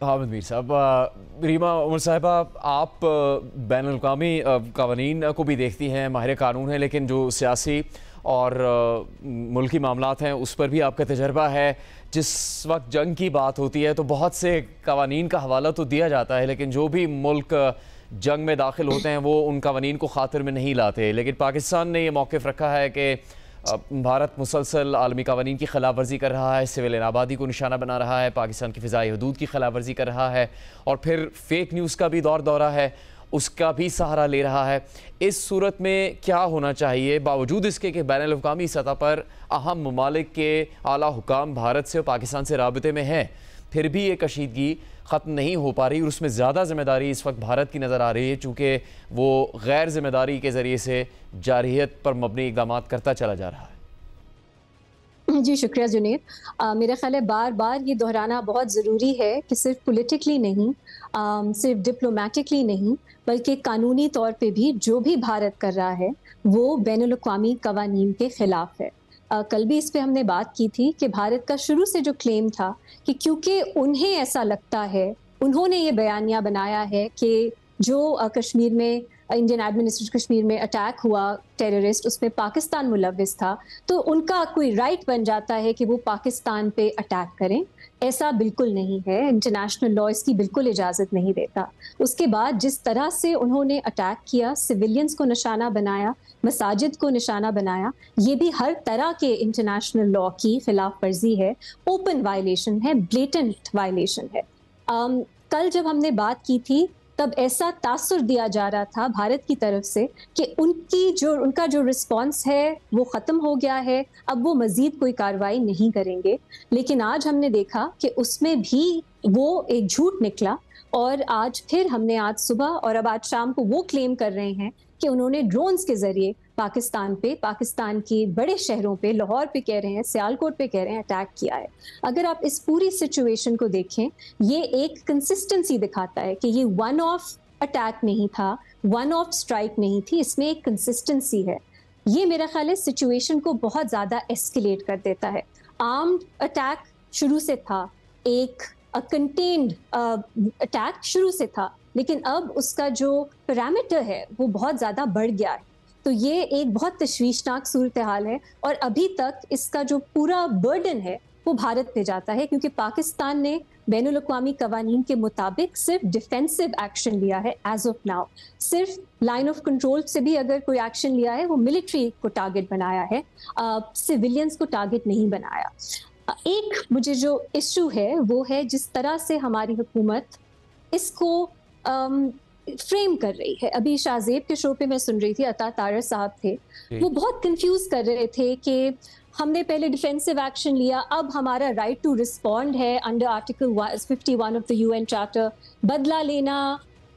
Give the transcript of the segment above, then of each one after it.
हामिद मीर साहब, रीमा उमर साहिबा, आप बैनुल-अक़वामी क़वानीन को भी देखती हैं, माहिर कानून हैं, लेकिन जो सियासी और मुल्की मामलात हैं उस पर भी आपका तजर्बा है। जिस वक्त जंग की बात होती है तो बहुत से क़वानीन का हवाला तो दिया जाता है, लेकिन जो भी मुल्क जंग में दाखिल होते हैं वो उन क़वानीन को ख़ातिर में नहीं लाते। लेकिन पाकिस्तान ने यह मौक़िफ़ रखा है कि भारत मुसलसल आलमी क़वानीन की खिलाफ वर्जी कर रहा है, सिविल आबादी को निशाना बना रहा है, पाकिस्तान की फ़िज़ाई हदूद की खिलाफ वर्जी कर रहा है, और फिर फ़ेक न्यूज़ का भी दौरा है, उसका भी सहारा ले रहा है। इस सूरत में क्या होना चाहिए, बावजूद इसके कि बैनुल-अक़वामी सतह पर अहम ममालिक के आला हुकाम भारत से और पाकिस्तान से राबते में हैं, फिर भी ये कशीदगी ख़त्म नहीं हो पा रही, और उसमें ज़्यादा ज़िम्मेदारी इस वक्त भारत की नज़र आ रही है, चूँकि वो गैर ज़िम्मेदारी के ज़रिए से जारहियत पर मबनी इक़दामात करता चला जा रहा है। जी, शुक्रिया जुनैद। मेरा ख़्याल है बार-बार ये दोहराना बहुत ज़रूरी है कि सिर्फ़ पॉलिटिकली नहीं, सिर्फ़ डिप्लोमैटिकली नहीं, बल्कि कानूनी तौर पे भी जो भी भारत कर रहा है, वो बैनुल-अक़वामी क़वानीन के ख़िलाफ़ है। कल भी इस पे हमने बात की थी कि भारत का शुरू से जो क्लेम था कि क्योंकि उन्हें ऐसा लगता है, उन्होंने ये बयानिया बनाया है कि जो कश्मीर में इंडियन एडमिनिस्ट्रेटेड कश्मीर में अटैक हुआ टेररिस्ट, उसमें पाकिस्तान मुलव्विस था, तो उनका कोई राइट बन जाता है कि वो पाकिस्तान पे अटैक करें। ऐसा बिल्कुल नहीं है, इंटरनेशनल लॉ इसकी बिल्कुल इजाज़त नहीं देता। उसके बाद जिस तरह से उन्होंने अटैक किया, सिविलियंस को निशाना बनाया, मसाजिद को निशाना बनाया, ये भी हर तरह के इंटरनेशनल लॉ की खिलाफ वर्जी है, ओपन वायलेशन है, ब्लेटेंट वायलेशन है। कल जब हमने बात की थी तब ऐसा तासुर दिया जा रहा था भारत की तरफ से कि उनका जो रिस्पॉन्स है वो ख़त्म हो गया है, अब वो मज़ीद कोई कार्रवाई नहीं करेंगे। लेकिन आज हमने देखा कि उसमें भी वो एक झूठ निकला, और आज फिर हमने आज सुबह और अब आज शाम को वो क्लेम कर रहे हैं कि उन्होंने ड्रोन्स के ज़रिए पाकिस्तान के बड़े शहरों पे, लाहौर पे कह रहे हैं, सियालकोट पे कह रहे हैं, अटैक किया है। अगर आप इस पूरी सिचुएशन को देखें, ये एक कंसिस्टेंसी दिखाता है कि ये वन ऑफ अटैक नहीं था, वन ऑफ स्ट्राइक नहीं थी, इसमें एक कंसिस्टेंसी है। ये मेरा ख्याल है सिचुएशन को बहुत ज़्यादा एस्केलेट कर देता है। आर्म्ड अटैक शुरू से था, एक कंटेन्ड अटैक शुरू से था, लेकिन अब उसका जो पैरामीटर है वो बहुत ज़्यादा बढ़ गया है। तो ये एक बहुत तशवीशनाक सूरत हाल है, और अभी तक इसका जो पूरा बर्डन है वो भारत पे जाता है, क्योंकि पाकिस्तान ने बैनुल-अक़वामी क़वानीन के मुताबिक सिर्फ डिफेंसिव एक्शन लिया है एज ऑफ नाउ। सिर्फ लाइन ऑफ कंट्रोल से भी अगर कोई एक्शन लिया है वो मिलिट्री को टारगेट बनाया है, सिविलियंस को टारगेट नहीं बनाया। एक मुझे जो इशू है वो है जिस तरह से हमारी हुकूमत इसको फ्रेम कर रही है। अभी शाहजेब के शो पे मैं सुन रही थी, अता तारर साहब थे, वो बहुत कंफ्यूज कर रहे थे कि हमने पहले डिफेंसिव एक्शन लिया, अब हमारा राइट टू रिस्पॉन्ड है under article 51 of the UN charter. बदला लेना,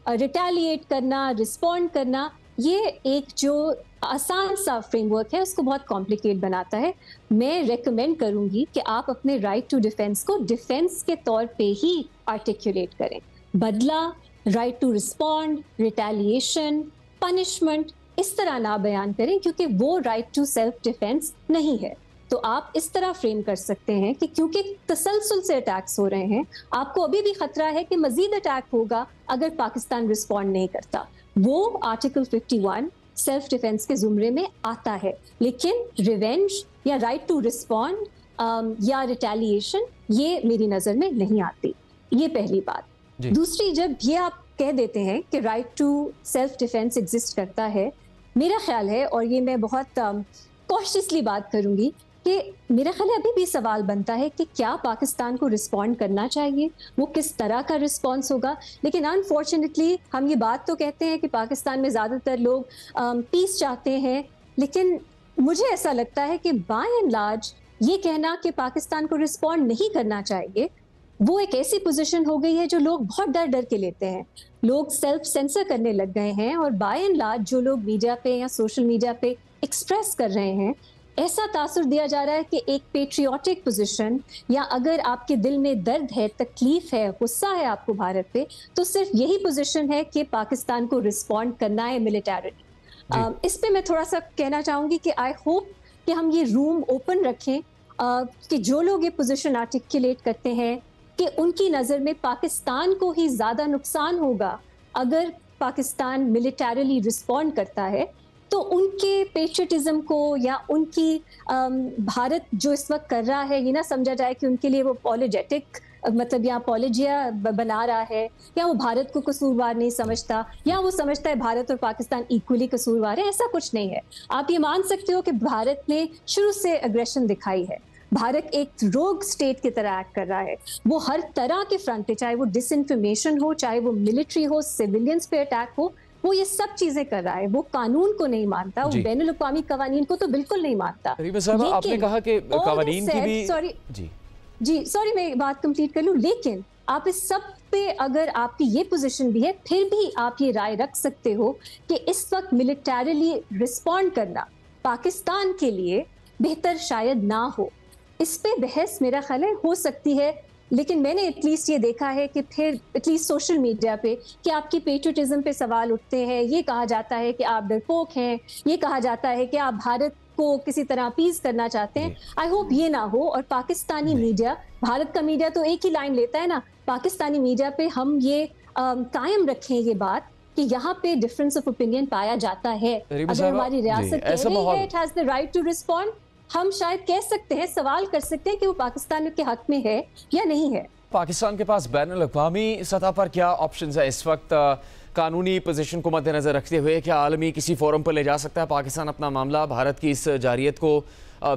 रिटेलिएट करना, रिस्पॉन्ड करना, ये एक जो आसान सा फ्रेमवर्क है उसको बहुत कॉम्प्लिकेट बनाता है। मैं रेकमेंड करूंगी कि आप अपने राइट टू डिफेंस को डिफेंस के तौर पे ही आर्टिकुलेट करें। बदला, right to respond, retaliation, punishment इस तरह ना बयान करें, क्योंकि वो राइट टू सेल्फ डिफेंस नहीं है। तो आप इस तरह फ्रेम कर सकते हैं कि क्योंकि तसलसल से अटैक्स हो रहे हैं, आपको अभी भी खतरा है कि मजीद अटैक होगा अगर पाकिस्तान रिस्पॉन्ड नहीं करता। वो आर्टिकल 51 सेल्फ डिफेंस के जुमरे में आता है, लेकिन रिवेंज या राइट टू रिस्पॉन्ड या रिटेलिएशन ये मेरी नज़र में नहीं आती। ये पहली बात। दूसरी, जब ये आप कह देते हैं कि right to self defence exist करता है, मेरा ख्याल है, और ये मैं बहुत कॉशियसली बात करूंगी, कि मेरा ख्याल है अभी भी सवाल बनता है कि क्या पाकिस्तान को रिस्पॉन्ड करना चाहिए, वो किस तरह का रिस्पॉन्स होगा। लेकिन अनफॉर्चुनेटली हम ये बात तो कहते हैं कि पाकिस्तान में ज़्यादातर लोग पीस चाहते हैं, लेकिन मुझे ऐसा लगता है कि बाय एंड लार्ज ये कहना कि पाकिस्तान को रिस्पॉन्ड नहीं करना चाहिए, वो एक ऐसी पोजीशन हो गई है जो लोग बहुत डर डर के लेते हैं। लोग सेल्फ सेंसर करने लग गए हैं, और बाय एंड लार्ज जो लोग मीडिया पे या सोशल मीडिया पे एक्सप्रेस कर रहे हैं, ऐसा तासुर दिया जा रहा है कि एक पेट्रियाटिक पोजीशन, या अगर आपके दिल में दर्द है, तकलीफ है, गुस्सा है आपको भारत पे, तो सिर्फ यही पोजीशन है कि पाकिस्तान को रिस्पॉन्ड करना है मिलिटरीली। इस पे मैं थोड़ा सा कहना चाहूँगी कि आई होप कि हम ये रूम ओपन रखें, कि जो लोग ये पोजीशन आर्टिकुलेट करते हैं कि उनकी नज़र में पाकिस्तान को ही ज़्यादा नुकसान होगा अगर पाकिस्तान मिलिटरीली रिस्पॉन्ड करता है, तो उनके पेट्रियटिज्म को या उनकी भारत जो इस वक्त कर रहा है, ये ना समझा जाए कि उनके लिए वो पॉलिजेटिक मतलब या पॉलिजिया बना रहा है, या वो भारत को कसूरवार नहीं समझता, या वो समझता है भारत और पाकिस्तान इक्वली कसूरवार है। ऐसा कुछ नहीं है। आप ये मान सकते हो कि भारत ने शुरू से अग्रेशन दिखाई है। भारत एक रोग स्टेट की तरह एक्ट कर रहा है। वो हर तरह के फ्रंट पे, चाहे वो डिसइंफॉर्मेशन हो, चाहे वो मिलिट्री हो, सिविलियंस पे अटैक हो, वो ये सब चीजें कर रहा है। वो कानून को नहीं मानता, वो बैनुल अक़वामी कवानीन को तो बिल्कुल नहीं मानता। आपने कहा कि कवानीन की भी सॉरी मैं बात कंप्लीट कर लूं। लेकिन आप इस सब पे अगर आपकी ये पोजीशन भी है, फिर भी आप ये राय रख सकते हो कि इस वक्त मिलिटरीली रिस्पॉन्ड करना पाकिस्तान के लिए बेहतर शायद ना हो। इस पे बहस मेरा ख्याल है हो सकती है, लेकिन मैंने एटलीस्ट ये देखा है कि फिर एटलीस्ट सोशल मीडिया पे कि आपकी पेट्रियटिज्म पे सवाल उठते हैं। ये कहा जाता है कि आप डरपोक हैं, ये कहा जाता है कि आप भारत को किसी तरह अपीज करना चाहते हैं। आई होप ये ना हो। और पाकिस्तानी मीडिया, भारत का मीडिया तो एक ही लाइन लेता है ना, पाकिस्तानी मीडिया पे हम ये कायम रखें ये बात कि यहाँ पे डिफरेंस ऑफ ओपिनियन पाया जाता है। अगर हमारी रियासत कह रही है it has the right to respond, हम शायद कह सकते हैं, सवाल कर सकते हैं कि वो पाकिस्तान के हक में है या नहीं है। पाकिस्तान के पास बैनुल अक़वामी सतह पर क्या ऑप्शंस है इस वक्त? कानूनी पोजीशन को मद्देनजर रखते हुए क्या आलमी किसी फोरम पर ले जा सकता है पाकिस्तान अपना मामला, भारत की इस जारियत को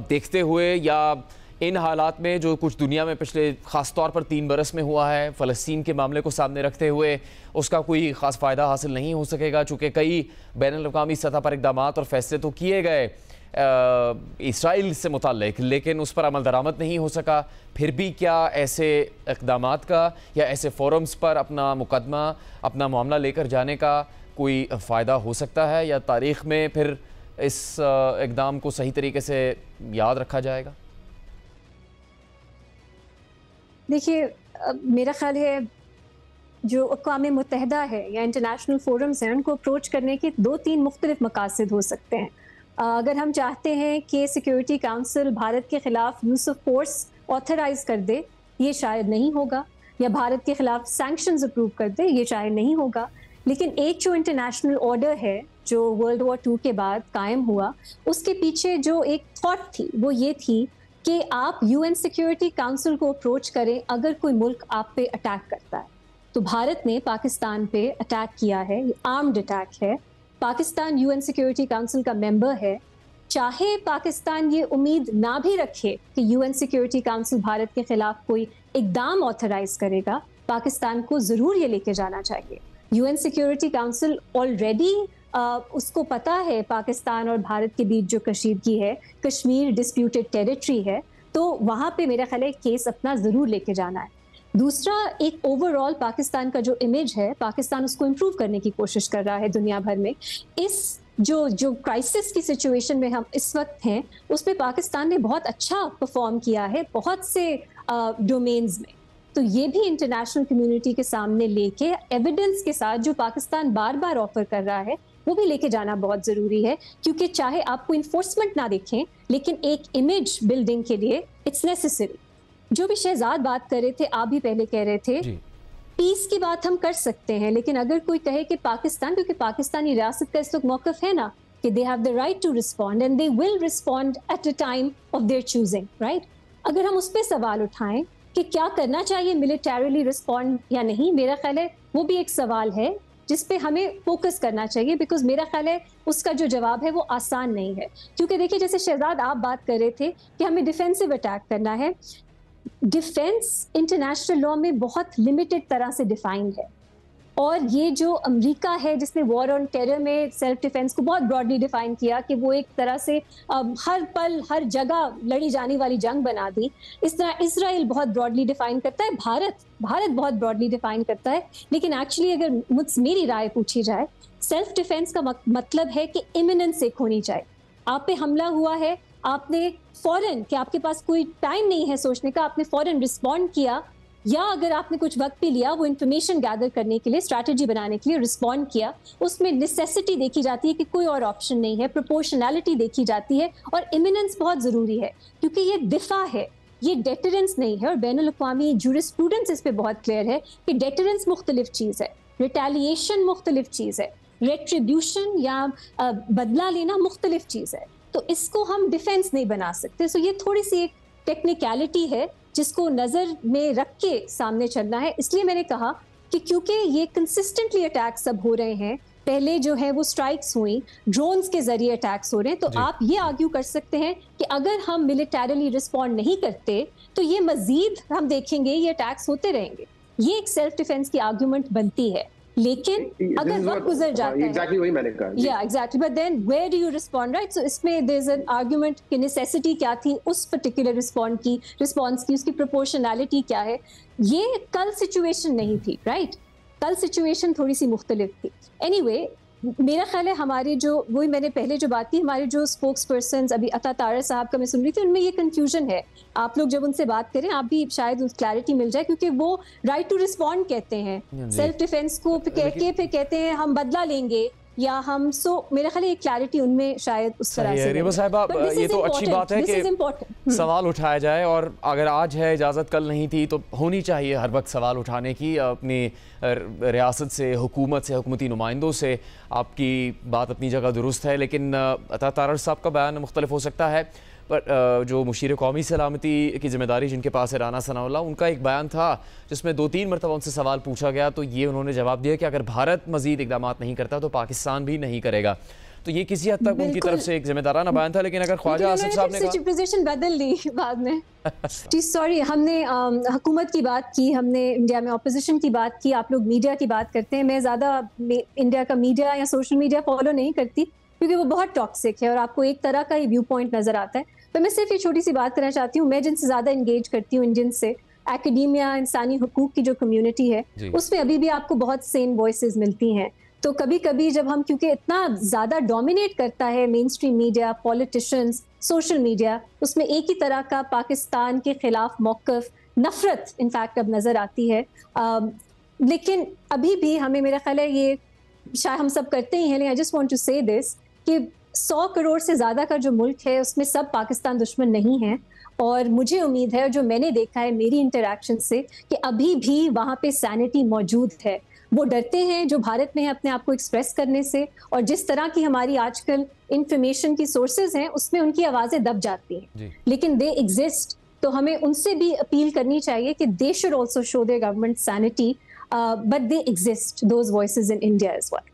देखते हुए, या इन हालात में जो कुछ दुनिया में पिछले ख़ास तौर पर 3 बरस में हुआ है फ़लस्तीन के मामले को सामने रखते हुए, उसका कोई ख़ास फ़ायदा हासिल नहीं हो सकेगा? चूँकि कई बैनुल अक़वामी सतह पर इक़दाम और फैसले तो किए गए इसराइल से मुताल्लिक, लेकिन उस पर अमल दरामद नहीं हो सका। फिर भी क्या ऐसे इक़दामात का या ऐसे फोरम्स पर अपना मुकदमा, अपना मामला लेकर जाने का कोई फ़ायदा हो सकता है, या तारीख़ में फिर इस इक़दाम को सही तरीके से याद रखा जाएगा? देखिए, मेरा ख्याल है जो अक़वाम मुत्तहिदा है या इंटरनेशनल फोरम्स हैं, उनको अप्रोच करने के 2-3 मुख्तलिफ मकासद हो सकते हैं। अगर हम चाहते हैं कि सिक्योरिटी काउंसिल भारत के ख़िलाफ़ यूज़ ऑफ फोर्स ऑथराइज़ कर दे, ये शायद नहीं होगा, या भारत के ख़िलाफ़ सैंक्शंस अप्रूव कर दे, ये शायद नहीं होगा। लेकिन एक जो इंटरनेशनल ऑर्डर है जो वर्ल्ड वॉर 2 के बाद कायम हुआ, उसके पीछे जो एक थॉट थी वो ये थी कि आप यूएन सिक्योरिटी काउंसिल को अप्रोच करें अगर कोई मुल्क आप पे अटैक करता है। तो भारत ने पाकिस्तान पे अटैक किया है, ये आर्म्ड अटैक है। पाकिस्तान यूएन सिक्योरिटी काउंसिल का मेंबर है। चाहे पाकिस्तान ये उम्मीद ना भी रखे कि यूएन सिक्योरिटी काउंसिल भारत के खिलाफ कोई इकदाम ऑथराइज करेगा, पाकिस्तान को ज़रूर ये लेके जाना चाहिए। यूएन सिक्योरिटी काउंसिल ऑलरेडी उसको पता है पाकिस्तान और भारत के बीच जो कशीदगी है, कश्मीर डिस्प्यूटेड टेरिटरी है, तो वहाँ पे मेरा ख्याल है केस अपना ज़रूर लेके जाना है। दूसरा, एक ओवरऑल पाकिस्तान का जो इमेज है, पाकिस्तान उसको इम्प्रूव करने की कोशिश कर रहा है दुनिया भर में। इस जो क्राइसिस की सिचुएशन में हम इस वक्त हैं, उसमें पाकिस्तान ने बहुत अच्छा परफॉर्म किया है बहुत से डोमेन्स में। तो ये भी इंटरनेशनल कम्युनिटी के सामने लेके एविडेंस के साथ जो पाकिस्तान बार बार ऑफर कर रहा है, वो भी लेके जाना बहुत ज़रूरी है। क्योंकि चाहे आपको इन्फोर्समेंट ना देखें, लेकिन एक इमेज बिल्डिंग के लिए इट्स नेसेसरी। जो भी शहजाद बात कर रहे थे, आप भी पहले कह रहे थे, पीस की बात हम कर सकते हैं, लेकिन अगर कोई कहे कि पाकिस्तान, क्योंकि पाकिस्तानी रियासत का इस वक्त मौक़िफ़ है ना कि they have the right to respond and they will respond at a time of their choosing, right? अगर हम उस पर सवाल उठाएं कि क्या करना चाहिए, मिलिटरीली रिस्पॉन्ड या नहीं, मेरा ख्याल है वो भी एक सवाल है जिस पे हमें फोकस करना चाहिए। बिकॉज मेरा ख्याल है उसका जो जवाब है वो आसान नहीं है। क्योंकि देखिए, जैसे शहजाद आप बात कर रहे थे कि हमें डिफेंसिव अटैक करना है, डिफेंस इंटरनेशनल लॉ में बहुत लिमिटेड तरह से डिफाइंड है। और ये जो अमेरिका है जिसने वॉर ऑन टेरर में सेल्फ डिफेंस को बहुत ब्रॉडली डिफाइन किया कि वो एक तरह से हर पल हर जगह लड़ी जाने वाली जंग बना दी, इस तरह इसराइल बहुत ब्रॉडली डिफाइन करता है, भारत बहुत ब्रॉडली डिफाइन करता है। लेकिन एक्चुअली अगर मुझसे मेरी राय पूछी जाए, सेल्फ डिफेंस का मतलब है कि इमिनेंस एक होनी चाहिए। आप पे हमला हुआ है, आपने फौरन, कि आपके पास कोई टाइम नहीं है सोचने का, आपने फौरन रिस्पॉन्ड किया, या अगर आपने कुछ वक्त भी लिया वो इन्फॉर्मेशन गैदर करने के लिए, स्ट्रैटेजी बनाने के लिए रिस्पॉन्ड किया, उसमें नेसेसिटी देखी जाती है कि कोई और ऑप्शन नहीं है, प्रोपोर्शनैलिटी देखी जाती है, और इमिनेंस बहुत ज़रूरी है। क्योंकि ये दिफा है, ये डेटरेंस नहीं है। और बैनुल अक़वामी जूरिस्प्रूडेंस इस पे बहुत क्लियर है कि डेटरेंस मुख्तलिफ चीज़ है, रिटेलिएशन मुख्तलिफ चीज़ है, रेट्रीब्यूशन या बदला लेना मुख्तलिफ चीज़ है। तो इसको हम डिफेंस नहीं बना सकते। सो ये थोड़ी सी एक टेक्निकलिटी है जिसको नज़र में रख के सामने चलना है। इसलिए मैंने कहा कि क्योंकि ये कंसिस्टेंटली अटैक्स अब हो रहे हैं, पहले जो है वो स्ट्राइक्स हुई, ड्रोन्स के जरिए अटैक्स हो रहे हैं, तो आप ये आर्ग्यू कर सकते हैं कि अगर हम मिलिटरीली रिस्पॉन्ड नहीं करते तो ये मजीद हम देखेंगे ये अटैक्स होते रहेंगे। ये एक सेल्फ डिफेंस की आर्ग्यूमेंट बनती है, लेकिन अगर वक्त गुजर जाता है, एग्जैक्टली वही मैंने कहा, या exactly, but then where do you respond, right? So इसमें देयर इज एन आर्गुमेंट कि नेसेसिटी क्या थी उस पर्टिकुलर रिस्पॉन्स की, उसकी प्रोपोर्शनैलिटी क्या है। ये कल सिचुएशन नहीं थी, राइट? कल सिचुएशन थोड़ी सी मुख्तलिफ थी। एनीवे, मेरा ख्याल है हमारे जो, वही मैंने पहले जो बात की, हमारे जो स्पोक्स पर्सन अभी अता तारर साहब का मैं सुन रही थी, उनमें ये कंफ्यूजन है। आप लोग जब उनसे बात करें, आप भी शायद क्लैरिटी मिल जाए, क्योंकि वो राइट टू रिस्पॉन्ड कहते हैं, सेल्फ डिफेंस को कह के फिर कहते हैं हम बदला लेंगे या हम, मेरा ख्याल है ये क्लैरिटी उनमें शायद उस तरह से। रिमा साहिबा, ये तो अच्छी बात है कि सवाल उठाया जाए, और अगर आज है इजाज़त कल नहीं थी तो होनी चाहिए हर वक्त सवाल उठाने की अपनी रियासत से, हुकूमत से, हुकूमती नुमाइंदों से। आपकी बात अपनी जगह दुरुस्त है, लेकिन अता तारर साहब का बयान मुख्तलिफ हो सकता है। पर जो मुशीर कौमी सलामती की जिम्मेदारी जिनके पास है राना सनाउल्लाह, उनका एक बयान था जिसमें 2-3 मरतबा उनसे सवाल पूछा गया, तो ये उन्होंने जवाब दिया कि अगर भारत मजीद इकदाम नहीं करता तो पाकिस्तान भी नहीं करेगा। तो ये किसी हद तक उनकी तरफ से एक जिम्मेदाराना बयान था, लेकिन अगर ख्वाजा आसिफ साहब ने कहा, पोजीशन बदल ली बाद में। जी सॉरी, हमने हुकूमत की बात की, हमने इंडिया में अपोजिशन की बात की, आप लोग मीडिया की बात करते हैं। मैं ज़्यादा इंडिया का मीडिया या सोशल मीडिया फॉलो नहीं करती, क्योंकि वो बहुत टॉक्सिक है और आपको एक तरह का ही व्यू पॉइंट नजर आता है। पर मैं सिर्फ ये छोटी सी बात करना चाहती हूँ, मैं जिनसे ज़्यादा इंगेज करती हूँ, इंडियन से, एकेडमिया, इंसानी हुकूक की जो कम्युनिटी है, उसमें अभी भी आपको बहुत सेम वॉइसेस मिलती हैं। तो कभी कभी जब हम, क्योंकि इतना ज़्यादा डोमिनेट करता है main stream media, politicians, social media, उसमें एक ही तरह का पाकिस्तान के खिलाफ मौक़िफ़, नफ़रत इनफैक्ट अब नज़र आती है। लेकिन अभी भी हमें, मेरा ख्याल है ये शायद हम सब करते ही हैं, लेकिन आई जस्ट वांट टू से दिस कि 100 करोड़ से ज़्यादा का जो मुल्क है उसमें सब पाकिस्तान दुश्मन नहीं है। और मुझे उम्मीद है, जो मैंने देखा है मेरी इंटरेक्शन से, कि अभी भी वहाँ पे सैनिटी मौजूद है। वो डरते हैं जो भारत में है अपने आप को एक्सप्रेस करने से, और जिस तरह की हमारी आजकल इंफॉर्मेशन की सोर्सेज हैं उसमें उनकी आवाज़ें दब जाती हैं, लेकिन दे एग्जिस्ट। तो हमें उनसे भी अपील करनी चाहिए कि they should also show their government sanity, but they exist, those voices in India as well.